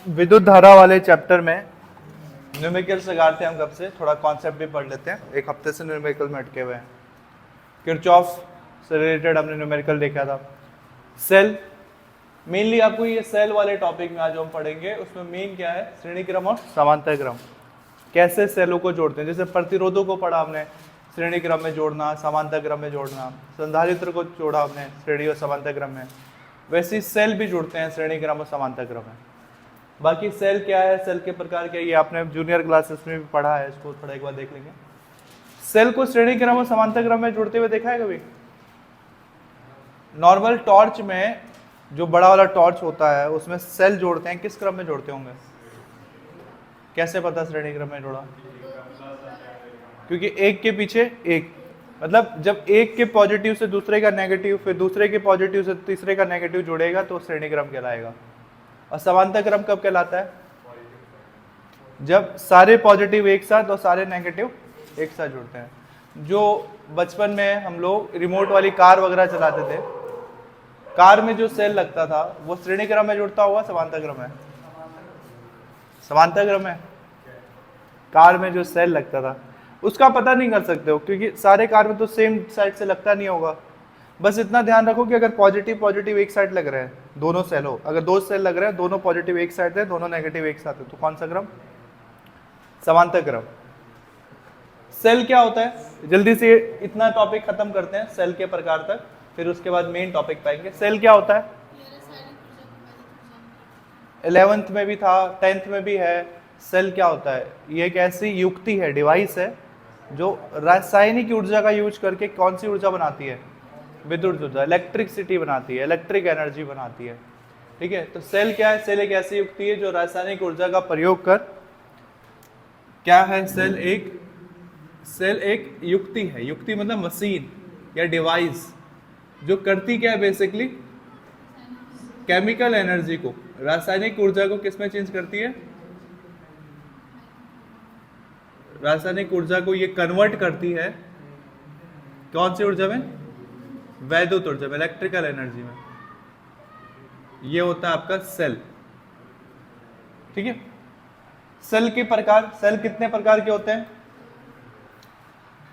विद्युत धारा वाले चैप्टर में न्यूमेरिकल से गाते हम कब से, थोड़ा कॉन्सेप्ट भी पढ़ लेते हैं। एक हफ्ते से न्यूमेरिकल में अटके हुए हैं। किरचॉफ से रिलेटेड हमने न्यूमेरिकल देखा था। सेल, मेनली आपको ये सेल वाले टॉपिक में आज हम पढ़ेंगे। उसमें मेन क्या है, श्रेणी क्रम और समांतर क्रम, कैसे सेलों को जोड़ते हैं। जैसे प्रतिरोधों को पढ़ा हमने, श्रेणी क्रम में जोड़ना, समांतर क्रम में जोड़ना। संधारित्र को जोड़ा हमने श्रेणी और समांतर क्रम में, वैसे ही सेल भी जुड़ते हैं श्रेणी क्रम और समांतर क्रम में। बाकी सेल क्या है, सेल के प्रकार क्या है, ये आपने जूनियर क्लासेस में भी पढ़ा है, इसको थोड़ा एक बार देख लेंगे। सेल को श्रेणी क्रम और समांतर क्रम में जुड़ते हुए देखा है कभी? नॉर्मल टॉर्च में जो बड़ा वाला टॉर्च होता है उसमें सेल जोड़ते हैं, किस क्रम में जोड़ते होंगे? कैसे पता श्रेणी क्रम में जोड़ा? क्योंकि एक के पीछे एक, मतलब जब एक के पॉजिटिव से दूसरे का नेगेटिव, फिर दूसरे के पॉजिटिव से तीसरे का नेगेटिव जुड़ेगा तो श्रेणी क्रम कहलाएगा। और समांतर क्रम कब कहलाता है? जब सारे पॉजिटिव एक साथ और सारे नेगेटिव एक साथ जुड़ते हैं। जो बचपन में हम लोग रिमोट वाली कार वगैरह चलाते थे, कार में जो सेल लगता था वो श्रेणी क्रम में जुड़ता हुआ समांतर क्रम में? समांतर क्रम में। कार में जो सेल लगता था उसका पता नहीं कर सकते हो, क्योंकि सारे कार में तो सेम साइड से लगता नहीं होगा। बस इतना ध्यान रखो कि अगर पॉजिटिव पॉजिटिव एक साइड लग रहे हैं, दोनों सेल हो, अगर दो सेल लग रहे हैं, दोनों पॉजिटिव एक साइड है, दोनों नेगेटिव एक साथ है, तो कौन सा क्रम? समांतर क्रम। सेल क्या होता है, जल्दी से इतना टॉपिक खत्म करते हैं सेल के प्रकार तक, फिर उसके बाद मेन टॉपिक पाएंगे। सेल क्या होता है? 11th में भी था, 10th में भी है। सेल क्या होता है? ये एक ऐसी युक्ति है, डिवाइस है, जो रासायनिक ऊर्जा का यूज करके कौन सी ऊर्जा बनाती है? विद्युत ऊर्जा, इलेक्ट्रिसिटी बनाती है, इलेक्ट्रिक एनर्जी बनाती है। ठीक है, तो सेल क्या है? सेल एक ऐसी युक्ति है जो रासायनिक ऊर्जा का प्रयोग कर, क्या है सेल? सेल एक युक्ति है। युक्ति मतलब मशीन या डिवाइस, जो करती क्या है बेसिकली? केमिकल एनर्जी को, रासायनिक ऊर्जा को किस में चेंज करती है? रासायनिक ऊर्जा को ये कन्वर्ट करती है कौन सी ऊर्जा में? वैद्युत ऊर्जा में, इलेक्ट्रिकल एनर्जी में। ये होता है आपका सेल। ठीक है, सेल के प्रकार, सेल कितने प्रकार के होते हैं?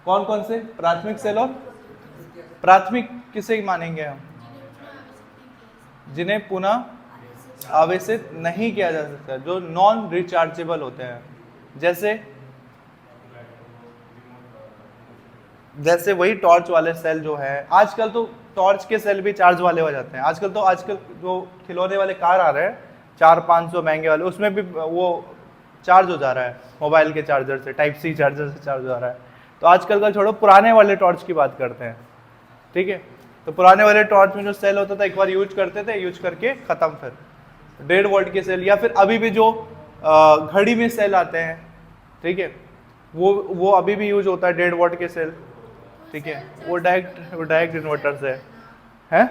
कौन कौन से? प्राथमिक सेल और प्राथमिक किसे मानेंगे हम? जिन्हें पुनः आवेशित नहीं किया जा सकता, जो नॉन रिचार्जेबल होते हैं। जैसे वही टॉर्च वाले सेल जो है, आजकल तो टॉर्च के सेल भी चार्ज वाले हो जाते हैं। आजकल जो खिलौने वाले कार आ रहे हैं 400-500 महंगे वाले, उसमें भी वो चार्ज हो जा रहा है मोबाइल के चार्जर से, टाइप सी चार्जर से चार्ज हो जा रहा है। तो आजकल का छोड़ो, पुराने वाले टॉर्च की बात करते हैं। ठीक है, तो पुराने वाले टॉर्च में जो सेल होता था, एक बार यूज करते थे, यूज करके खत्म। फिर 1.5 वोल्ट के सेल, या फिर अभी भी जो घड़ी में सेल आते हैं, ठीक है, वो अभी भी यूज होता है 1.5 वोल्ट के सेल। ठीक है, वो डायरेक्ट इन्वर्टर से है।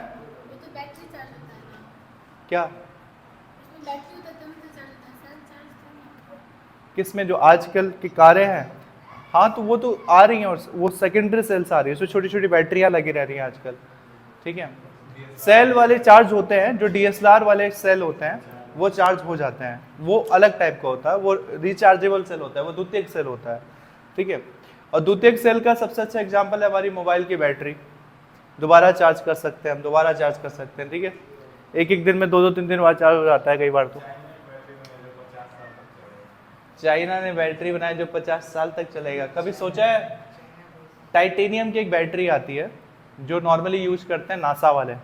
क्या किसमें? जो आजकल की कारें हैं, हाँ, तो वो तो आ रही हैं, और वो सेकेंडरी सेल्स आ रही है, उसमें छोटी छोटी बैटरियां लगी रह रही हैं आजकल। ठीक है, सेल वाले चार्ज होते हैं, जो डीएसएलआर वाले सेल होते हैं वो चार्ज हो जाते हैं, वो अलग टाइप का होता है, वो रिचार्जेबल सेल होता है, वो द्वितीयक सेल होता है। ठीक है, और द्वितीयक सेल का सबसे अच्छा एग्जांपल है हमारी मोबाइल की बैटरी। दोबारा चार्ज कर सकते हैं हम, दोबारा चार्ज कर सकते हैं। ठीक है, एक दिन में 2-3 बार चार्ज हो जाता है कई बार। तो चाइना ने बैटरी बनाई जो 50 साल तक चलेगा। कभी सोचा है? टाइटेनियम की एक बैटरी आती है जो नॉर्मली यूज करते हैं नासा वाले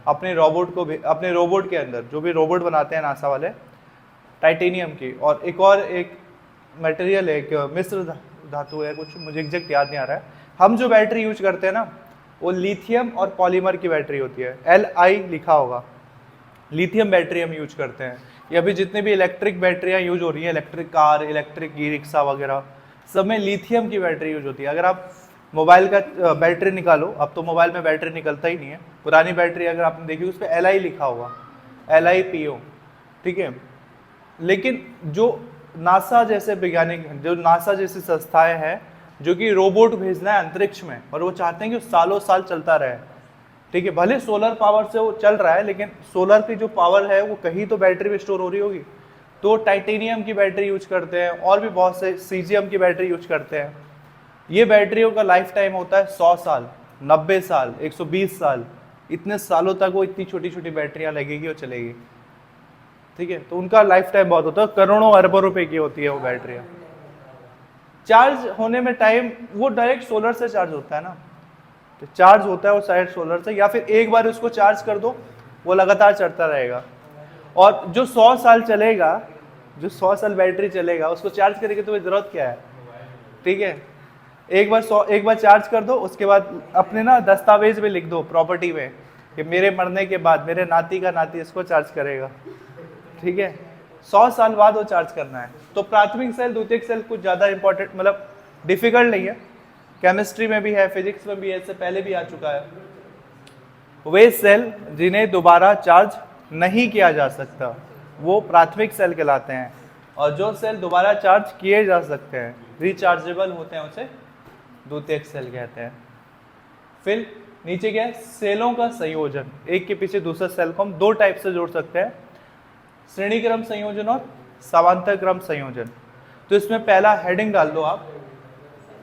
अपने रोबोट को भी, अपने रोबोट के अंदर जो भी रोबोट बनाते हैं नासा वाले, टाइटेनियम की। और एक मटेरियल है, एक मिश्र धातु है, कुछ मुझे एग्जैक्ट याद नहीं आ रहा है। हम जो बैटरी यूज करते हैं ना, वो लिथियम और पॉलीमर की बैटरी होती है, Li लिखा होगा। लिथियम बैटरी हम यूज करते हैं। या भी जितने भी इलेक्ट्रिक बैटरियां यूज हो रही हैं, electric car, electric e rickshaw वगैरह, सब में लिथियम की बैटरी यूज होती है। अगर आप मोबाइल का बैटरी निकालो, अब तो मोबाइल में बैटरी निकलता ही नहीं है, पुरानी बैटरी अगर आपने देखी उस पर Li लिखा होगा, LiPo। ठीक है, लेकिन जो नासा जैसे वैज्ञानिक, जो नासा जैसी संस्थाएं हैं जो कि रोबोट भेजना है अंतरिक्ष में, और वो चाहते हैं कि सालों साल चलता रहे। ठीक है, भले सोलर पावर से वो चल रहा है, लेकिन सोलर की जो पावर है वो कहीं तो बैटरी में स्टोर हो रही होगी, तो टाइटेनियम की बैटरी यूज करते हैं और भी बहुत से सीजियम की बैटरी यूज करते हैं। ये बैटरियों का लाइफ टाइम होता है 100 साल, 90 साल, 120 साल, इतने सालों तक वो इतनी छोटी छोटी बैटरियां लगेगी और चलेगी। ठीक है, तो उनका लाइफ टाइम बहुत होता है, करोड़ों अरबों रुपए की होती है वो बैटरियां। चार्ज होने में टाइम, वो डायरेक्ट सोलर से चार्ज होता है ना, तो चार्ज होता है वो शायद सोलर से, या फिर एक बार उसको चार्ज कर दो वो लगातार चढ़ता रहेगा। और जो 100 साल चलेगा, जो 100 साल बैटरी चलेगा, उसको चार्ज करने की तुम्हें जरूरत क्या है? ठीक है, एक बार चार्ज कर दो, उसके बाद अपने ना दस्तावेज में लिख दो, प्रॉपर्टी में, कि मेरे मरने के बाद मेरे नाती का नाती इसको चार्ज करेगा। ठीक है, 100 साल बाद वो चार्ज करना है। तो प्राथमिक सेल द्वितीयक सेल कुछ ज़्यादा इंपॉर्टेंट, मतलब डिफिकल्ट नहीं है, केमिस्ट्री में भी है, फिजिक्स में भी है, इससे पहले भी आ चुका है। वे सेल जिन्हें दोबारा चार्ज नहीं किया जा सकता वो प्राथमिक सेल कहलाते हैं, और जो सेल दोबारा चार्ज किए जा सकते हैं, रिचार्जेबल होते हैं, उसे द्वितीयक सेल कहते हैं। फिर नीचे क्या है? सेलों का संयोजन। एक के पीछे दूसरा सेल को हम दो टाइप से जोड़ सकते हैं, श्रेणी क्रम संयोजन और समांतर क्रम संयोजन। तो इसमें पहला हेडिंग डाल दो, आप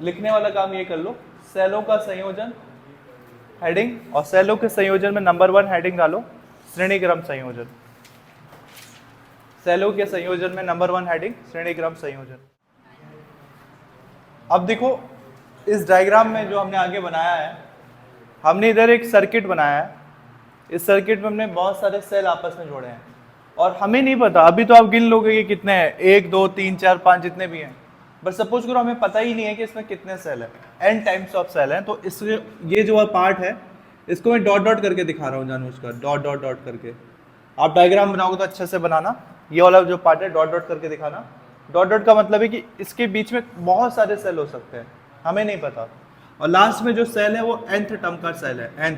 लिखने वाला काम ये कर लो, सेलों का संयोजन हेडिंग, और सेलों के संयोजन में नंबर 1 हेडिंग डालो, श्रेणी क्रम संयोजन। सेलों के संयोजन में नंबर 1 हेडिंग, श्रेणी क्रम संयोजन। अब देखो इस डायग्राम में जो हमने आगे बनाया है, हमने इधर एक सर्किट बनाया है। इस सर्किट में हमने बहुत सारे सेल आपस में जोड़े हैं, और हमें नहीं पता, अभी तो आप गिन लोगे कि कितने हैं, 1 2 3 4 5 जितने भी हैं, बट सपोज करो हमें पता ही नहीं है कि इसमें कितने सेल हैं, n टाइम्स ऑफ सेल हैं। तो इसमें ये जो पार्ट है इसको मैं डॉट डॉट करके दिखा रहा हूँ जानबूझकर, डॉट डॉट डॉट करके। आप डायग्राम बनाओगे तो अच्छे से बनाना, ये वाला जो पार्ट है डॉट डॉट करके दिखाना। डॉट डॉट का मतलब है कि इसके बीच में बहुत सारे सेल हो सकते हैं, हमें नहीं पता। और लास्ट में जो सेल है वो nth टर्म का सेल है,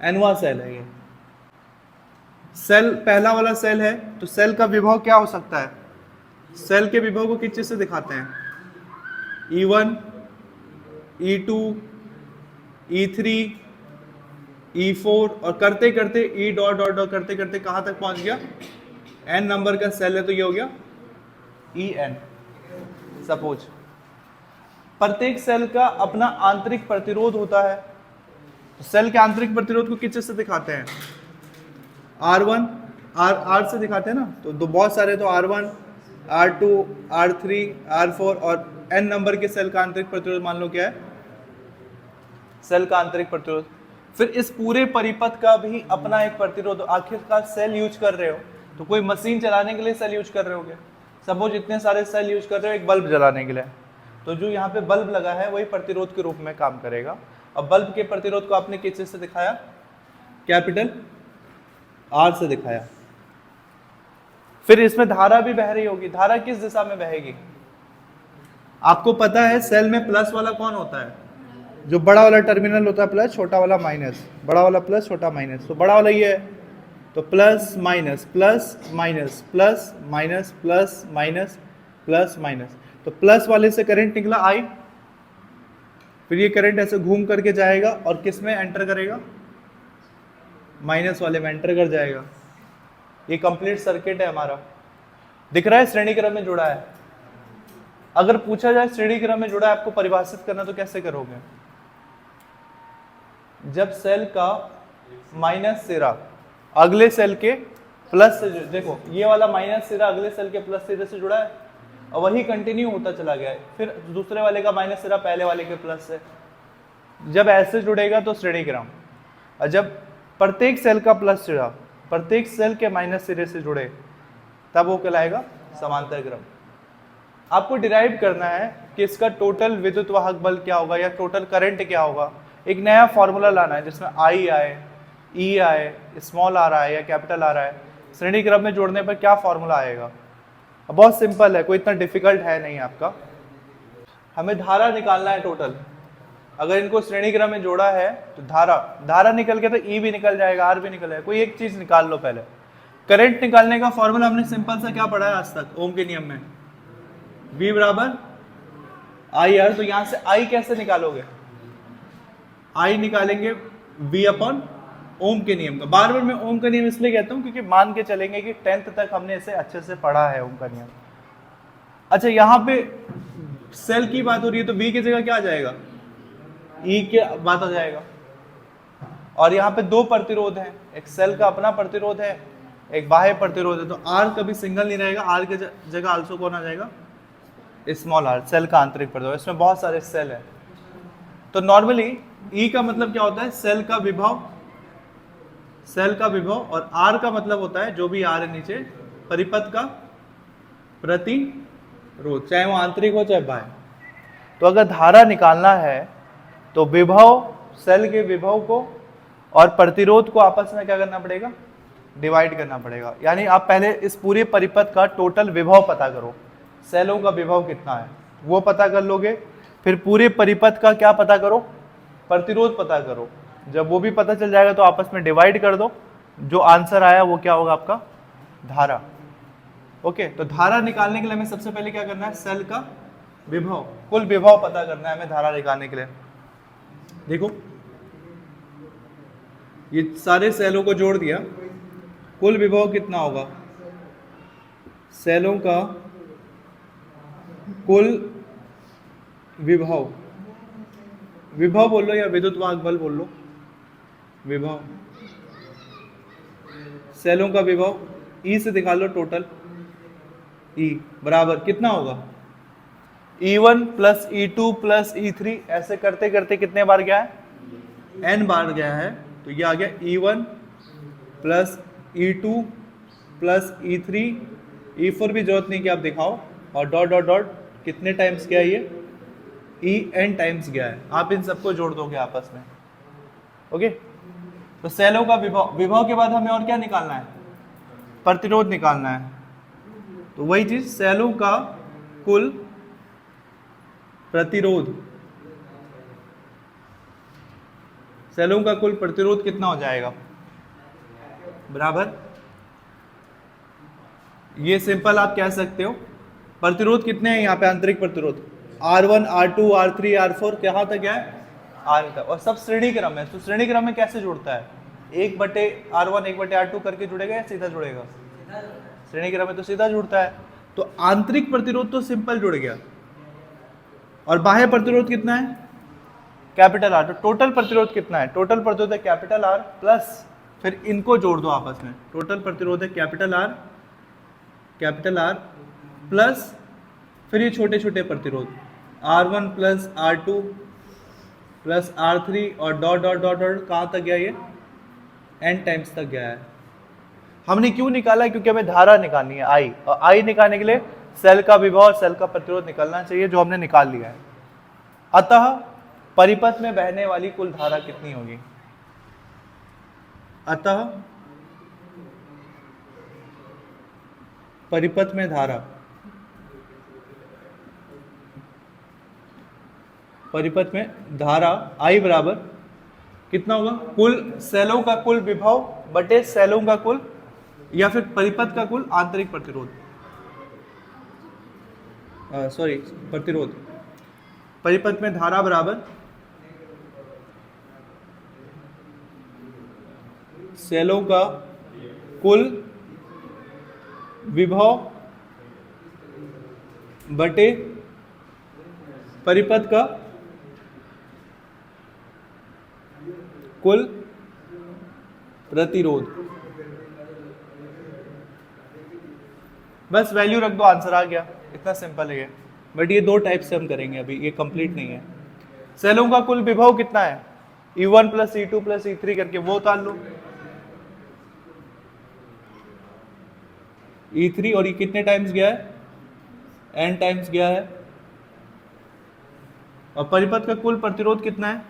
nवां सेल है ये सेल, पहला वाला सेल है। तो सेल का विभव क्या हो सकता है? सेल के विभव को किस चीज से दिखाते हैं? E1, E2, E3, E4, और करते करते E डॉट डॉट डॉट करते करते कहां तक पहुंच गया? n नंबर का सेल है, तो ये हो गया En। सपोज प्रत्येक सेल का अपना आंतरिक प्रतिरोध होता है, तो सेल के आंतरिक प्रतिरोध को किस चीज से दिखाते हैं? R1, R से दिखाते हैं ना, तो बहुत सारे, तो R1, R2, R3, R4, और n नंबर के सेल का आंतरिक प्रतिरोध मान लो क्या है? सेल का आंतरिक प्रतिरोध। फिर इस पूरे परिपथ का भी अपना एक प्रतिरोध, आखिरकार सेल यूज कर रहे हो तो कोई मशीन चलाने के लिए सेल यूज कर रहे होगे। सपोज इतने सारे सेल यूज कर रहे हो एक बल्ब जलाने के लिए, तो जो यहाँ पे बल्ब लगा है वही प्रतिरोध के रूप में काम करेगा। अब बल्ब के प्रतिरोध को आपने किस चीज से दिखाया? कैपिटल R से दिखाया। फिर इसमें धारा भी बह रही होगी, धारा किस दिशा में बहेगी? आपको पता है सेल में प्लस वाला कौन होता है? जो बड़ा वाला टर्मिनल होता है प्लस, छोटा वाला माइनस, बड़ा वाला प्लस, छोटा माइनस। तो बड़ा वाला ये है, तो plus minus plus minus plus minus plus minus plus minus. तो प्लस वाले से करंट निकला I, फिर ये करंट ऐसे घूम करके जाएगा और किस में एंटर करेगा? माइनस वाले में एंटर कर जाएगा। ये कंप्लीट सर्किट है हमारा, दिख रहा है श्रेणी क्रम में जुड़ा है। अगर पूछा जाए श्रेणी क्रम में जुड़ा है आपको परिभाषित करना, तो कैसे करोगे? जब सेल का माइनस सिरा अगले सेल के प्लस से, देखो ये वाला माइनस सिरा अगले सेल के प्लस सिरे से जुड़ा है और वही कंटिन्यू होता चला गया है, फिर दूसरे वाले का माइनस सिरा पहले वाले के प्लस से, जब ऐसे जुड़ेगा तो श्रेणी क्रम। और जब प्रत्येक सेल का प्लस सिरा प्रत्येक सेल के माइनस सिरे से जुड़े तब वो कहलाएगा समांतर क्रम। आपको डिराइव करना है कि इसका टोटल विद्युत वाहक बल क्या होगा या टोटल करंट क्या होगा। एक नया फॉर्मूला लाना है जिसमें I आए, E आए, स्मॉल r आए या कैपिटल R आए। श्रेणी क्रम में जोड़ने पर क्या फॉर्मूला आएगा? बहुत सिंपल है, कोई इतना डिफिकल्ट है नहीं आपका। हमें धारा निकालना है टोटल। अगर इनको श्रेणी क्रम में जोड़ा है तो धारा निकल के तो E भी निकल जाएगा, R भी निकल जाएगा। कोई एक चीज निकाल लो पहले। करंट निकालने का फॉर्मूला हमने सिंपल सा क्या पढ़ा है आज तक ओम के नियम में? V बराबर IR। तो यहां से I कैसे निकालोगे? I निकालेंगे V अपॉन ओम के नियम का। बार बार मैं ओम का नियम इसलिए कहता हूँ क्योंकि मान के चलेंगे कि 10th तक हमने इसे अच्छे से पढ़ा है ओम का नियम। अच्छा, यहाँ पे सेल की बात हो रही है तो V की जगह क्या आ जाएगा, E के बात आ जाएगा। और यहाँ पे दो प्रतिरोध हैं, एक सेल का अपना प्रतिरोध है, एक बाह्य प्रतिरोध है, तो R कभी सिंगल नहीं रहेगा, R की जगह आल्सो कौन आ जाएगा, स्मॉल r, सेल का आंतरिक प्रतिरोध। इसमें बहुत सारे सेल है। तो नॉर्मली E का मतलब क्या होता है, सेल का विभव, सेल का विभव, और R का मतलब होता है जो भी R है नीचे, परिपथ का प्रतिरोध, चाहे वो आंतरिक हो चाहे बाह्य। तो अगर धारा निकालना है तो विभव, सेल के विभव को और प्रतिरोध को आपस में क्या करना पड़ेगा, डिवाइड करना पड़ेगा। यानी आप पहले इस पूरे परिपथ का टोटल विभव पता करो, सेलों का विभव कितना है वो पता कर लोगे, फिर पूरे परिपथ का क्या पता करो, प्रतिरोध पता करो। जब वो भी पता चल जाएगा तो आपस में डिवाइड कर दो, जो आंसर आया वो क्या होगा आपका, धारा। ओके, तो धारा निकालने के लिए हमें सबसे पहले क्या करना है, सेल का विभव, कुल विभव पता करना है हमें धारा निकालने के लिए। देखो ये सारे सेलों को जोड़ दिया, कुल विभव कितना होगा, सेलों का कुल विभव, विभव बोल लो या विद्युत वाहक बल बोल लो, विभव, सेलों का विभव E से दिखा लो टोटल, E बराबर कितना होगा, E1 plus E2 plus E3, ऐसे करते करते कितने बार गया है, n बार गया है। तो ये आ गया E1 plus E2 plus E3, E4 भी जरूरत नहीं कि आप दिखाओ, और डॉट डॉट डॉट कितने टाइम्स गया ये, En टाइम्स गया है। आप इन सबको जोड़ दोगे आपस में। ओके, तो सेलों का विभव, विभव के बाद हमें और क्या निकालना है, प्रतिरोध निकालना है। तो वही चीज, सेलों का कुल प्रतिरोध, सेलों का कुल प्रतिरोध कितना हो जाएगा, बराबर, ये सिंपल आप कह सकते हो, प्रतिरोध कितने हैं यहाँ पे, आंतरिक प्रतिरोध R1 R2 R3 R4 कहाँ तक है, R तक, और सब श्रेणी क्रम है। तो श्रेणी क्रम में कैसे जुड़ता है, 1/R1 1/R2 करके जुड़ेगा या सीधा जुड़ेगा, श्रेणी क्रम में तो सीधा जुड़ता है। तो आंतरिक प्रतिरोध तो सिंपल जुड़ गया, और बाह्य प्रतिरोध कितना है, कैपिटल R। तो टोटल प्रतिरोध कितना है, टोटल प्रतिरोध है कैपिटल R प्लस, फिर इनको जोड़ दो आपस में, टोटल प्रतिरोध है कैपिटल R प्लस, फिर ये छोटे छोटे प्रतिरोध R1 plus R2 plus R3, और डॉट डॉट डॉट डॉट कहाँ तक गया, ये n टाइम्स तक गया है। हमने क्यों निकाला है, क्योंकि हमें धारा निकालनी है I, और I निकालने के लिए सेल का विभव और सेल का प्रतिरोध निकालना चाहिए, जो हमने निकाल लिया है। अतः परिपथ में बहने वाली कुल धारा कितनी होगी, अतः परिपथ में धारा, परिपथ में धारा I बराबर कितना होगा, कुल सेलों का कुल विभव बटे सेलों का कुल, या फिर परिपथ का कुल आंतरिक प्रतिरोध, सॉरी प्रतिरोध। परिपथ में धारा बराबर सेलों का कुल विभव बटे परिपथ का कुल प्रतिरोध। बस वैल्यू रख दो, आंसर आ गया, इतना सिंपल है ये। बट ये दो टाइप से हम करेंगे, अभी ये कंप्लीट नहीं है। सेलों का कुल विभव कितना है, E1 plus E2 plus E3 करके वो उतार लो, E3, और ये कितने टाइम्स गया है, n टाइम्स गया है। और परिपथ का कुल प्रतिरोध कितना है,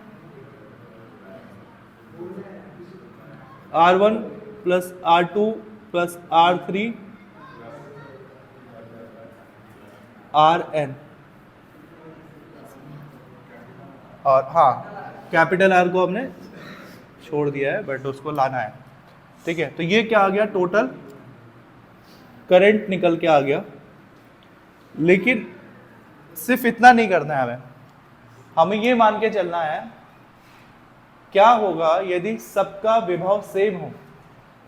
R1 plus R2 plus R3 Rn, और हाँ कैपिटल R को हमने छोड़ दिया है, बट उसको लाना है। ठीक है, तो ये क्या आ गया, टोटल करंट निकल के आ गया। लेकिन सिर्फ इतना नहीं करना है हमें ये मान के चलना है क्या होगा यदि सबका विभव सेम हो,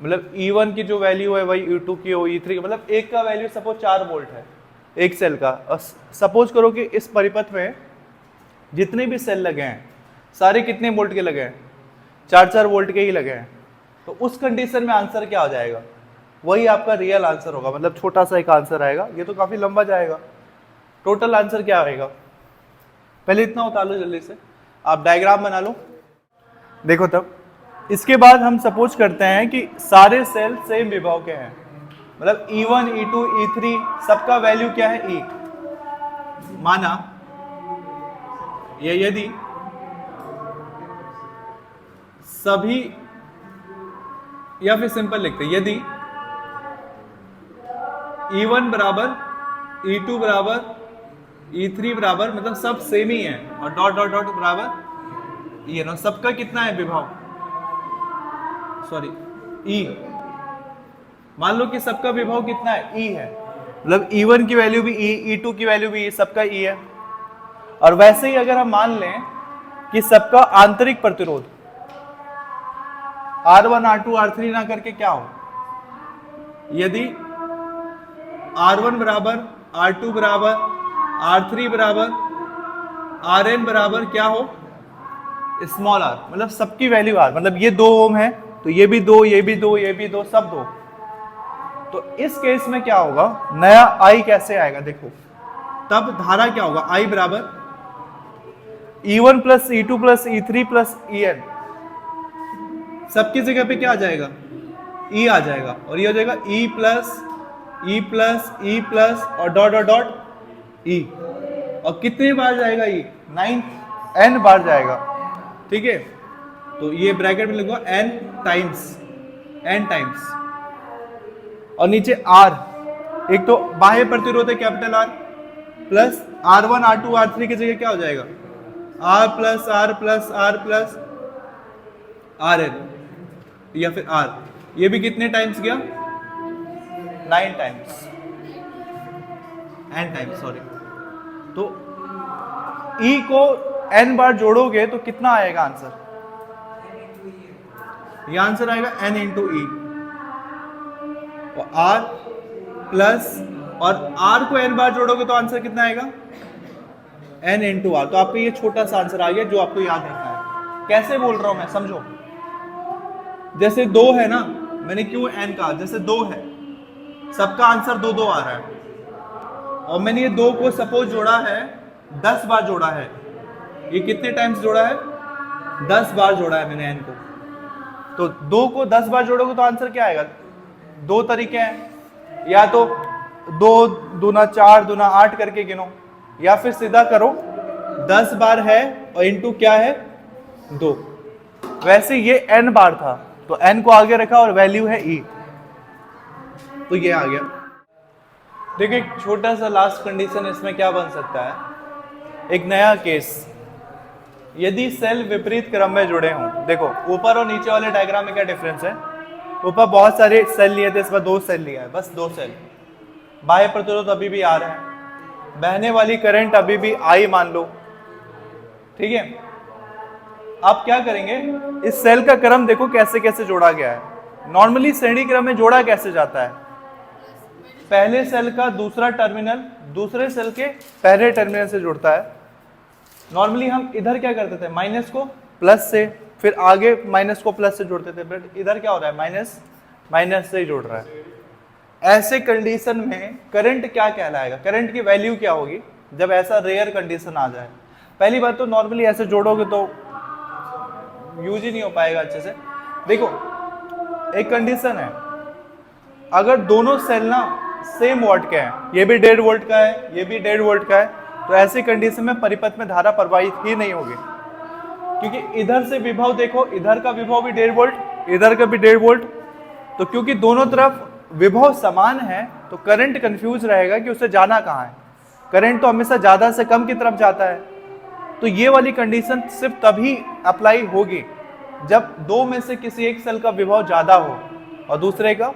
मतलब E1 की जो वैल्यू है वही E2 की हो, E3 की, मतलब एक का वैल्यू सपोज 4 वोल्ट है एक सेल का, और सपोज करो कि इस परिपथ में जितने भी सेल लगे हैं सारे कितने वोल्ट के लगे हैं, 4-4 वोल्ट के ही लगे हैं, तो उस कंडीशन में आंसर क्या हो जाएगा, वही आपका रियल आंसर होगा, मतलब छोटा सा एक आंसर आएगा, ये तो काफी लंबा जाएगा। टोटल आंसर क्या आएगा, पहले इतना उतार लो जल्दी से, आप डायग्राम बना लो। देखो तब इसके बाद हम सपोज करते हैं कि सारे सेल सेम विभव के हैं, मतलब E1, E2, E3 सबका वैल्यू क्या है E। माना ये यदि सभी, या फिर सिंपल लिखते हैं, यदि E1 बराबर, E2 बराबर, E3 बराबर, मतलब सब सेम ही है, और डॉट डॉट डॉट बराबर ये ना, सबका कितना है विभव, सॉरी E, मान लो कि सबका विभव कितना है E है, मतलब E1 की वैल्यू भी E, E2 की वैल्यू भी E, सबका E है। और वैसे ही अगर हम मान लें कि सबका आंतरिक प्रतिरोध R1, R2, R3 ना करके क्या हो, यदि R1 बराबर, R2 बराबर, R3 बराबर, Rn बराबर क्या हो, स्मॉल r, मतलब सबकी वैल्यू r, मतलब ये 2 ओम है तो ये भी 2, ये भी 2, ये भी 2, सब 2, तो इस केस में क्या होगा, नया I कैसे आएगा, देखो तब धारा क्या होगा, I बराबर E1 plus E2 plus E3 plus En, सबकी जगह पे क्या आ जाएगा, E आ जाएगा, और ये हो जाएगा E plus E plus E plus और डॉट डॉट डॉट E, और कितने बार जाएगा E, 9 n बार जाएगा, ठीक है। तो ये ब्रैकेट में लिखूंगा n टाइम्स, और नीचे R, एक तो बाह्य प्रतिरोध है capital R, plus R1, R2, R3 की जगह क्या हो जाएगा, R plus R plus R plus Rn, या फिर R, ये भी कितने टाइम्स गया, 9 टाइम्स, n टाइम्स सॉरी। तो E को n बार जोड़ोगे तो कितना आएगा आंसर, ये आंसर आएगा n इंटू E, और R प्लस, और R को n बार जोड़ोगे तो आंसर कितना आएगा, n इंटू R। तो आपको ये छोटा सा आंसर आ गया जो आपको याद रखना है। कैसे बोल रहा हूं मैं, समझो, जैसे 2 है ना, मैंने क्यों n कहा, जैसे 2 है, सबका आंसर 2 2 आ रहा है, और मैंने ये 2 को सपोज जोड़ा है 10 बार जोड़ा है, ये कितने टाइम्स जोड़ा है, 10 बार जोड़ा है मैंने n को, तो 2 को 10 बार जोड़ोगे तो आंसर क्या आएगा, 2 तरीके हैं, या तो 2 दूना 4 दूना 8 करके गिनो, या फिर सीधा करो 10 बार है और इंटू क्या है 2, वैसे ये n बार था तो n को आगे रखा और वैल्यू है E, तो ये आ गया। देखिए एक छोटा सा लास्ट कंडीशन इसमें क्या बन सकता है, एक नया केस, यदि सेल विपरीत क्रम में जुड़े हों, देखो ऊपर और नीचे वाले डायग्राम में क्या डिफरेंस है, ऊपर बहुत सारे सेल लिए थे, इस बार 2 सेल लिया है, बस 2 सेल, बाह्य प्रतिरोध अभी भी आ रहा है, बहने वाली करंट अभी भी I मान लो, ठीक है। आप क्या करेंगे, इस सेल का क्रम देखो कैसे कैसे जोड़ा गया है, नॉर्मली श्रेणी क्रम में जोड़ा कैसे जाता है, पहले सेल का दूसरा टर्मिनल दूसरे सेल के पहले टर्मिनल से जुड़ता है। नॉर्मली हम इधर क्या करते थे, माइनस को प्लस से, फिर आगे माइनस को प्लस से जोड़ते थे, बट इधर क्या हो रहा है, माइनस माइनस से ही जोड़ रहा है। ऐसे कंडीशन में करंट क्या कहलाएगा, करंट की वैल्यू क्या होगी जब ऐसा रेयर कंडीशन आ जाए। पहली बात तो नॉर्मली ऐसे जोड़ोगे तो यूज ही नहीं हो पाएगा अच्छे से। देखो एक कंडीशन है, अगर दोनों सेल ना सेम वोल्ट के हैं, ये भी 1.5 वोल्ट का है, ये भी 1.5 वोल्ट का है, तो ऐसी कंडीशन में परिपथ में धारा प्रवाहित ही नहीं होगी, क्योंकि इधर से विभव देखो, इधर का विभव भी 1.5 वोल्ट, इधर का भी 1.5 वोल्ट, तो क्योंकि दोनों तरफ विभव समान है तो करंट कंफ्यूज रहेगा कि उसे जाना कहाँ है, करंट तो हमेशा ज्यादा से कम की तरफ जाता है। तो ये वाली कंडीशन सिर्फ तभी अप्लाई होगी जब 2 में से किसी एक सेल का विभव ज्यादा हो और दूसरे का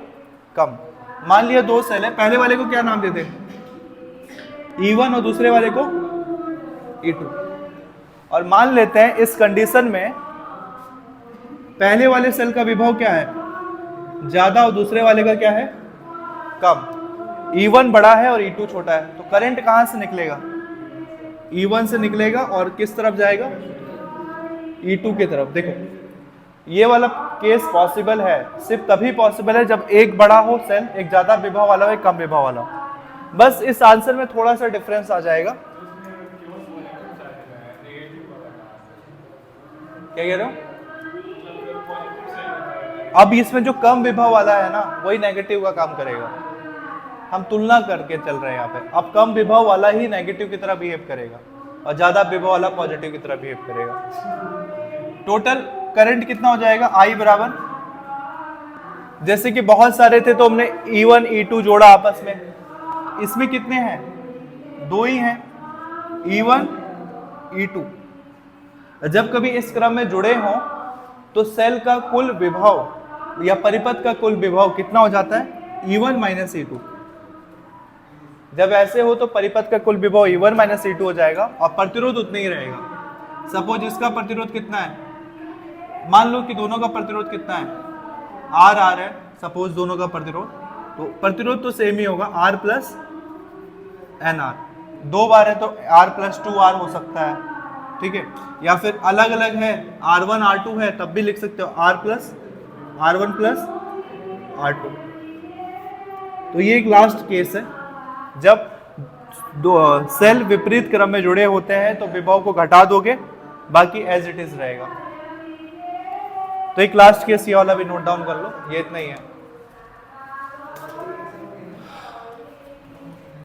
कम। मान लिया 2 सेल है, पहले वाले को क्या नाम देते हैं, E1 और दूसरे वाले को E2, और मान लेते हैं इस कंडीशन में पहले वाले सेल का विभव क्या है, ज्यादा, और दूसरे वाले का क्या है, कम। E1 बड़ा है और E2 छोटा है, तो करंट कहां से निकलेगा, E1 से निकलेगा और किस तरफ जाएगा, E2 की तरफ। देखो ये वाला केस पॉसिबल है, सिर्फ तभी पॉसिबल है जब एक बड़ा हो सेल, एक ज्यादा विभव वाला हो, एक कम विभव वाला हो। बस इस आंसर में थोड़ा सा डिफरेंस आ जाएगा। क्या कह रहे हो, अब इसमें जो कम विभव वाला है ना वही नेगेटिव का काम करेगा। हम तुलना करके चल रहे हैं यहाँ पे, अब कम विभव वाला ही नेगेटिव की तरह बिहेव करेगा और ज्यादा विभव वाला पॉजिटिव की तरह बिहेव करेगा। टोटल करंट कितना हो जाएगा, I बराबर, जैसे कि बहुत सारे थे तो हमने E1 E2 जोड़ा आपस में, इसमें कितने हैं, दो ही हैं, E1 E2। जब कभी इस क्रम में जुड़े हों तो सेल का कुल विभव या परिपथ का कुल विभव कितना हो जाता है, E1 माइनस E2। जब ऐसे हो तो परिपथ का कुल विभव E1 माइनस E2 हो जाएगा और प्रतिरोध उतना ही रहेगा। सपोज इसका प्रतिरोध कितना है, मान लो कि दोनों का प्रतिरोध कितना है, R है, सपोज दोनों का प्रतिरोध, तो प्रतिरोध तो सेम ही होगा, R प्लस NR। दो बार है तो R प्लस 2R हो सकता है, ठीक है, या फिर अलग अलग है, R1 R2 है तब भी लिख सकते हो R1 प्लस R2। तो ये एक लास्ट केस है, जब दो सेल विपरीत क्रम में जुड़े होते हैं तो विभव को घटा दोगे, बाकी एज इट इज रहेगा। तो एक लास्ट केस ये वाला भी नोट डाउन कर लो, ये इतना ही है।